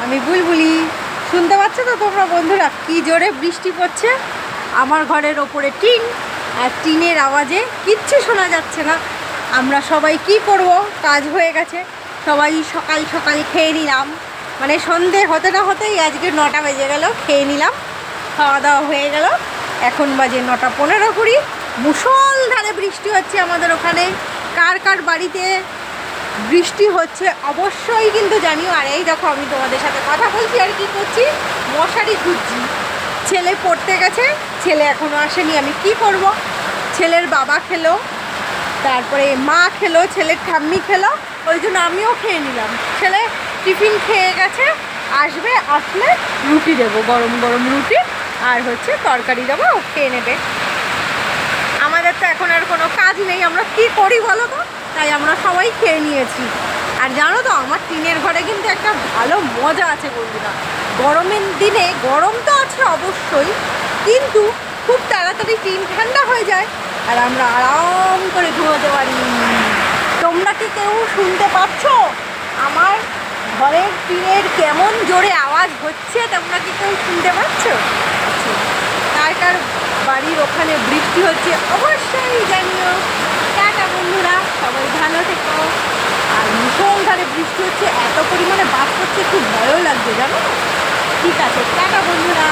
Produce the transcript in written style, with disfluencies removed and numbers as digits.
আমি বুলবুলি। শুনতে পাচ্ছ তো তোমরা বন্ধুরা কি জোরে বৃষ্টি পড়ছে। আমার ঘরের ওপরে টিন, আর টিনের আওয়াজে কিচ্ছু শোনা যাচ্ছে না। আমরা সবাই কি করব, কাজ হয়ে গেছে, সবাই সকাল সকাল খেয়ে নিলাম। মানে সন্ধে হতে না হতেই আজকে 9টা বেজে গেল, খেয়ে নিলাম, খাওয়া দাওয়া হয়ে গেল। এখন বাজে 9টা 15-20। মুষলধারে বৃষ্টি হচ্ছে আমাদের ওখানে। কার কার বাড়িতে বৃষ্টি হচ্ছে অবশ্যই কিন্তু জানিও। আর এই দেখো আমি তোমাদের সাথে কথা বলছি আর কি করছি, মশারি খুঁজছি। ছেলে পড়তে গেছে, ছেলে এখনও আসেনি। আমি কি করব, ছেলের বাবা খেলো, তারপরে মা খেলো, ছেলের ঠাম্মি খেলো, ওই জন্য আমিও খেয়ে নিলাম। ছেলে টিফিন খেয়ে গেছে, আসবে, আসলে রুটি দেবো, গরম গরম রুটি আর হচ্ছে তরকারি দেবো, ও খেয়ে নেবে। আমাদের তো এখন আর কোনো কাজ নেই, আমরা কি করি বলো তো, তাই আমরা সবাই খেয়ে নিয়েছি। আর জানো তো আমার টিনের ঘরে কিন্তু একটা ভালো মজা আছে বন্ধুরা। গরমের দিনে গরম তো আছে অবশ্যই, কিন্তু খুব তাড়াতাড়ি টিন ঠান্ডা হয়ে যায় আর আমরা আরাম করে ঘুমোতে পারি। তোমরা কি কেউ শুনতে পাচ্ছ আমার ঘরের টিনের কেমন জোরে আওয়াজ হচ্ছে? তোমরা কি কেউ শুনতে পাচ্ছ? কার কার বাড়ির ওখানে বৃষ্টি হচ্ছে অবশ্যই জানিও। টাটা বন্ধুরা, সবাই ভালো থেকো। আর মুষলধারে বৃষ্টি হচ্ছে, এত পরিমাণে বাস করছে, খুব ভয়ও লাগছে জানো। ঠিক আছে, টাটা বন্ধুরা।